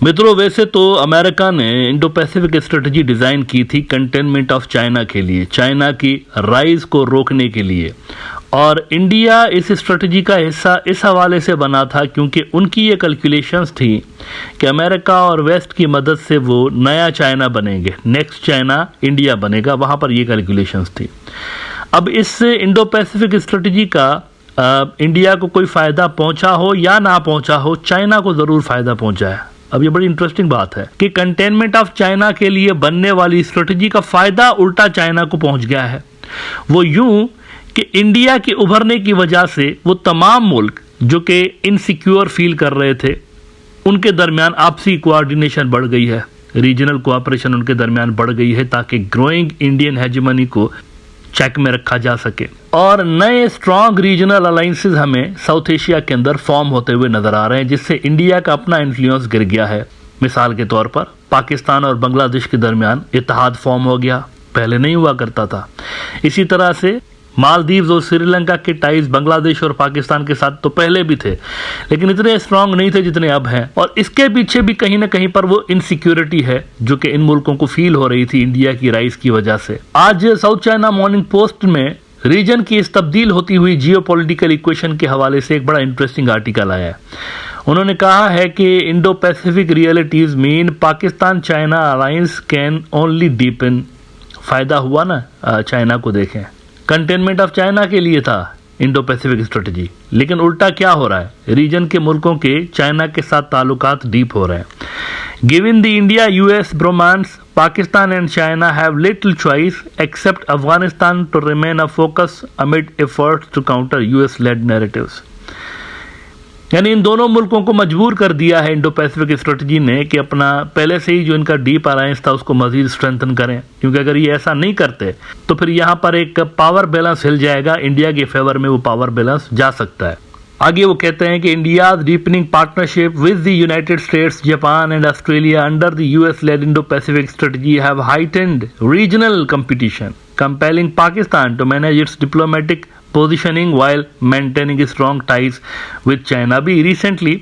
मित्रों, वैसे तो अमेरिका ने इंडो पैसिफिक स्ट्रेटजी डिज़ाइन की थी कंटेनमेंट ऑफ चाइना के लिए, चाइना की राइज को रोकने के लिए। और इंडिया इस स्ट्रेटजी का हिस्सा इस हवाले से बना था क्योंकि उनकी ये कैलकुलेशंस थी कि अमेरिका और वेस्ट की मदद से वो नया चाइना बनेंगे, नेक्स्ट चाइना इंडिया बनेगा, वहाँ पर ये कैलकुलेशंस थी। अब इस इंडो पैसिफिक स्ट्रेटजी का इंडिया को कोई फ़ायदा पहुँचा हो या ना पहुँचा हो, चाइना को ज़रूर फ़ायदा पहुँचा है। अब ये बड़ी इंटरेस्टिंग बात है कि कंटेनमेंट ऑफ चाइना के लिए बनने वाली स्ट्रेटजी का फ़ायदा उल्टा चाइना को पहुँच गया है। वो यूं कि इंडिया के उभरने की वजह से वो तमाम मुल्क जो कि इनसिक्योर फील कर रहे थे, उनके दरमियान आपसी कोऑर्डिनेशन बढ़ गई है, रीजनल कोऑपरेशन उनके दरमियान बढ़ गई है ताकि ग्रोइंग इंडियन हेजेमनी को चेक में रखा जा सके। और नए स्ट्रॉन्ग रीजनल अलाइंसेस हमें साउथ एशिया के अंदर फॉर्म होते हुए नजर आ रहे हैं, जिससे इंडिया का अपना इन्फ्लुएंस गिर गया है। मिसाल के तौर पर पाकिस्तान और बांग्लादेश के दरमियान इत्तेहाद फॉर्म हो गया, पहले नहीं हुआ करता था। इसी तरह से मालदीव्स और श्रीलंका के टाइज बांग्लादेश और पाकिस्तान के साथ तो पहले भी थे, लेकिन इतने स्ट्रांग नहीं थे जितने अब हैं। और इसके पीछे भी कहीं ना कहीं पर वो इनसिक्योरिटी है जो कि इन मुल्कों को फील हो रही थी इंडिया की राइज की वजह से। आज साउथ चाइना मॉर्निंग पोस्ट में रीजन की इस तब्दील होती हुई जियोपॉलिटिकल इक्वेशन के हवाले से एक बड़ा इंटरेस्टिंग आर्टिकल आया है। उन्होंने कहा है कि Indo Pacific realities mean Pakistan China alliance can only deepen. फायदा हुआ ना, चाइना को देखें, कंटेनमेंट ऑफ चाइना के लिए था इंडो पैसिफिक स्ट्रेटजी, लेकिन उल्टा क्या हो रहा है, रीजन के मुल्कों के चाइना के साथ ताल्लुकात डीप हो रहे हैं। Given the India US bromance, Pakistan and China have little choice except Afghanistan to remain a focus amid efforts to counter US led narratives. यानी इन दोनों मुल्कों को मजबूर कर दिया है इंडो पैसिफिक स्ट्रेटजी ने कि अपना पहले से ही जो इनका डीप अलायंस था उसको मजीद स्ट्रेंथन करें, क्योंकि अगर ये ऐसा नहीं करते तो फिर यहाँ पर एक पावर बैलेंस हिल जाएगा, इंडिया के फेवर में वो पावर बैलेंस जा सकता है। आगे वो कहते हैं कि India deepening partnership with the United states, Japan and Australia under the US led Indo Pacific strategy have heightened regional competition, compelling Pakistan to manage its diplomatic positioning while maintaining strong ties with China। भी recently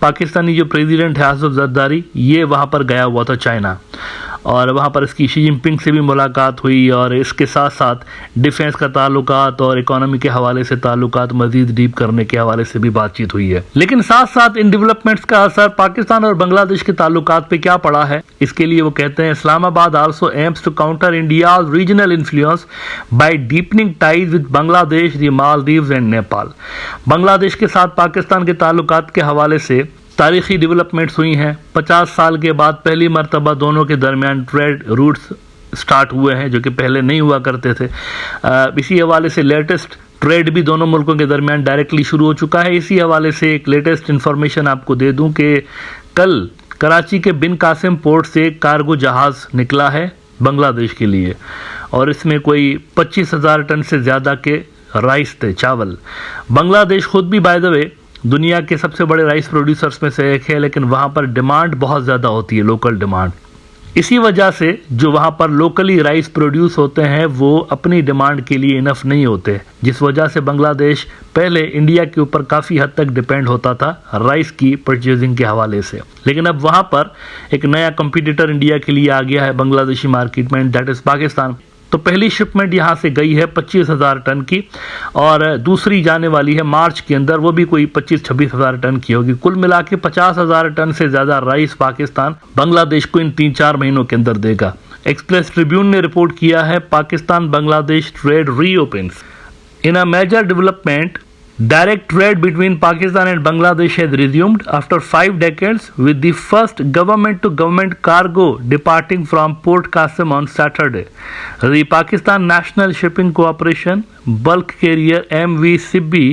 Pakistani जो president है आसिफ जरदारी, ये वहाँ पर गया हुआ था China, और वहाँ पर इसकी शी जिनपिंग से भी मुलाकात हुई, और इसके साथ साथ डिफेंस का ताल्लुकात और इकोनॉमी के हवाले से ताल्लुकात मजीद डीप करने के हवाले से भी बातचीत हुई है। लेकिन साथ साथ इन डेवलपमेंट्स का असर पाकिस्तान और बांग्लादेश के ताल्लुकात पे क्या पड़ा है, इसके लिए वो कहते हैं Islamabad also aims to counter India's regional influence by deepening ties with Bangladesh, the Maldives and Nepal. Bangladesh के साथ पाकिस्तान के ताल्लुकात के हवाले से तारीखी डेवलपमेंट्स हुई हैं। 50 साल के बाद पहली मरतबा दोनों के दरमियान ट्रेड रूट्स स्टार्ट हुए हैं जो कि पहले नहीं हुआ करते थे। इसी हवाले से लेटेस्ट ट्रेड भी दोनों मुल्कों के दरमियान डायरेक्टली शुरू हो चुका है। इसी हवाले से एक लेटेस्ट इन्फॉर्मेशन आपको दे दूं कि कल कराची के बिन कासिम पोर्ट से एक कार्गो जहाज़ निकला है बांग्लादेश के लिए, और इसमें कोई 25,000 टन से ज़्यादा के राइस थे, चावल। बांग्लादेश खुद भी बाय द वे दुनिया के सबसे बड़े राइस प्रोड्यूसर्स में से एक है, लेकिन वहाँ पर डिमांड बहुत ज़्यादा होती है, लोकल डिमांड। इसी वजह से जो वहाँ पर लोकली राइस प्रोड्यूस होते हैं वो अपनी डिमांड के लिए इनफ नहीं होते, जिस वजह से बांग्लादेश पहले इंडिया के ऊपर काफ़ी हद तक डिपेंड होता था राइस की परचेजिंग के हवाले से। लेकिन अब वहाँ पर एक नया कंपटीटर इंडिया के लिए आ गया है बांग्लादेशी मार्केट में, दैट इज़ पाकिस्तान। तो पहली शिपमेंट यहाँ से गई है 25,000 टन की, और दूसरी जाने वाली है मार्च के अंदर, वो भी कोई 25-26,000 टन की होगी। कुल मिला के 50,000 टन से ज़्यादा राइस पाकिस्तान बांग्लादेश को इन 3-4 महीनों के अंदर देगा। एक्सप्रेस ट्रिब्यून ने रिपोर्ट किया है Pakistan Bangladesh trade reopens in a major development. Direct trade between Pakistan and Bangladesh has resumed after 5 decades, with the first government-to-government cargo departing from Port Qasim on Saturday. The Pakistan National Shipping Corporation bulk carrier MV Sibbi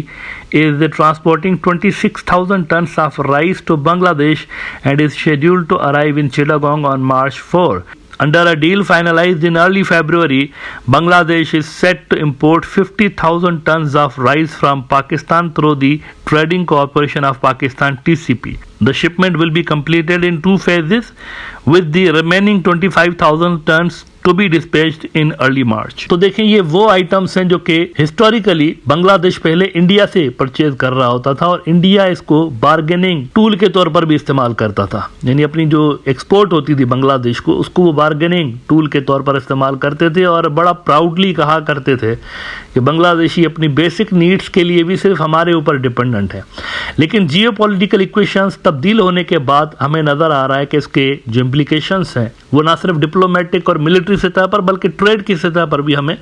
is transporting 26,000 tons of rice to Bangladesh and is scheduled to arrive in Chittagong on March 4. Under a deal finalized in early February, Bangladesh is set to import 50,000 tons of rice from Pakistan through the Trading Corporation of Pakistan (TCP). The shipment will be completed in 2 phases, with the remaining 25,000 tons to be dispatched in early March. तो देखें, ये वो items हैं जो कि historically Bangladesh पहले India से purchase कर रहा होता था और इंडिया इसको बार्गेनिंग टूल के तौर पर भी इस्तेमाल करता था। यानी अपनी जो एक्सपोर्ट होती थी बांग्लादेश को, उसको वो बार्गेनिंग टूल के तौर पर इस्तेमाल करते थे और बड़ा प्राउडली कहा करते थे कि बांग्लादेशी अपनी बेसिक नीड्स के लिए भी सिर्फ हमारे ऊपर डिपेंडेंट है। लेकिन जियोपॉलिटिकल इक्वेशंस तब्दील होने के बाद हमें नजर आ रहा है कि इसके जो इम्प्लीकेशंस हैं वो ना सिर्फ डिप्लोमेटिक और मिलिट्री सतह पर बल्कि ट्रेड की सतह पर भी हमें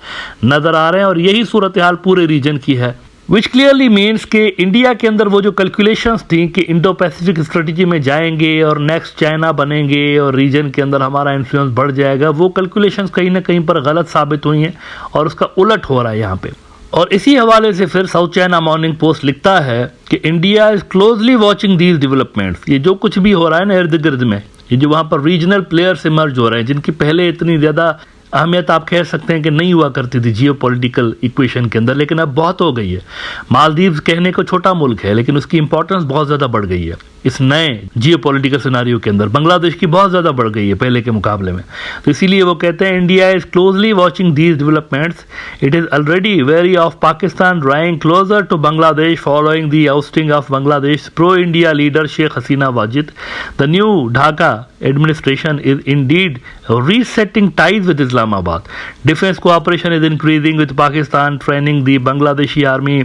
नजर आ रहे हैं और यही सूरत हाल पूरे रीजन की है। विच क्लियरली मीन्स कि इंडिया के अंदर वो जो कैलकुलेशंस थी कि इंडो पैसिफिक स्ट्रेटजी में जाएंगे और नेक्स्ट चाइना बनेंगे और रीजन के अंदर हमारा इन्फ्लुएंस बढ़ जाएगा, वो कैलकुलेशंस कहीं ना कहीं पर गलत साबित हुई हैं और उसका उलट हो रहा है यहाँ पे। और इसी हवाले से फिर साउथ चाइना मॉर्निंग पोस्ट लिखता है कि India is closely watching these developments. ये जो कुछ भी हो रहा है ना इर्द गिर्द में, ये जो वहाँ पर रीजनल प्लेयर्स इमर्ज हो रहे हैं जिनकी पहले इतनी ज़्यादा अहमियत आप कह सकते हैं कि नहीं हुआ करती थी जियोपॉलिटिकल इक्वेशन के अंदर, लेकिन अब बहुत हो गई है। मालदीव्स कहने को छोटा मुल्क है लेकिन उसकी इंपॉर्टेंस बहुत ज़्यादा बढ़ गई है इस नए जियोपॉलिटिकल सिनारियो के अंदर। बांग्लादेश की बहुत ज़्यादा बढ़ गई है पहले के मुकाबले में। तो इसीलिए वो कहते हैं India is closely watching these developments, it is already very of Pakistan drawing closer to Bangladesh following the ousting of Bangladesh pro India leader Sheikh Hasina Wajid. The new Dhaka administration is indeed resetting ties with Islamabad. Defense cooperation is increasing with Pakistan training the Bangladeshi army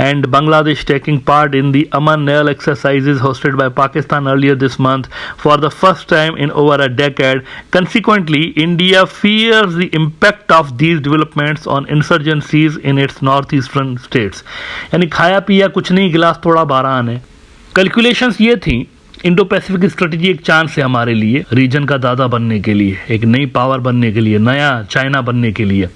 and Bangladesh taking part in the Aman naval exercises hosted by Pakistan earlier this month for the first time in over a decade. Consequently, India fears the impact of these developments on insurgencies in its northeastern states. यानी खाया पिया कुछ नहीं, गिलास थोड़ा बारान है। Calculations ये थी, इंडो पैसिफिक स्ट्रेटजी एक चांस है हमारे लिए रीजन का दादा बनने के लिए, एक नई पावर बनने के लिए, नया चाइना बनने के लिए।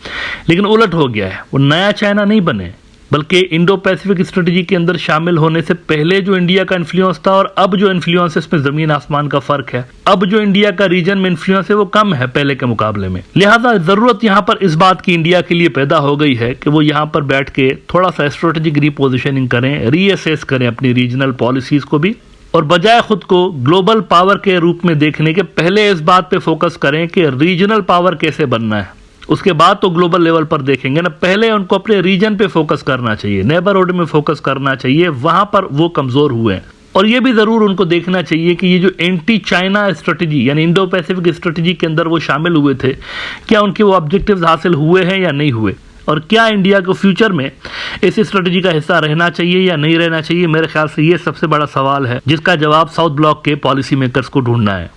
लेकिन उलट हो गया है, वो नया चाइना नहीं बने बल्कि इंडो पैसिफिक स्ट्रेटजी के अंदर शामिल होने से पहले जो इंडिया का इन्फ्लुएंस था और अब जो इन्फ्लुएंस है इसमें जमीन आसमान का फर्क है। अब जो इंडिया का रीजन में इन्फ्लुएंस है वो कम है पहले के मुकाबले में। लिहाजा जरूरत यहाँ पर इस बात की इंडिया के लिए पैदा हो गई है कि वो यहाँ पर बैठ के थोड़ा सा स्ट्रेटेजिक रीपोजिशनिंग करें, रीअसेस करें अपनी रीजनल पॉलिसीज को भी, और बजाय खुद को ग्लोबल पावर के रूप में देखने के पहले इस बात पे फोकस करें कि रीजनल पावर कैसे बनना है। उसके बाद तो ग्लोबल लेवल पर देखेंगे ना, पहले उनको अपने रीजन पे फोकस करना चाहिए, नेबरहुड में फोकस करना चाहिए, वहां पर वो कमजोर हुए हैं। और ये भी जरूर उनको देखना चाहिए कि ये जो एंटी चाइना स्ट्रेटजी यानी इंडो पैसिफिक स्ट्रेटजी के अंदर वो शामिल हुए थे, क्या उनके वो ऑब्जेक्टिव्स हासिल हुए हैं या नहीं हुए, और क्या इंडिया को फ्यूचर में इस स्ट्रेटजी का हिस्सा रहना चाहिए या नहीं रहना चाहिए। मेरे ख्याल से ये सबसे बड़ा सवाल है जिसका जवाब साउथ ब्लॉक के पॉलिसी मेकर्स को ढूंढना है।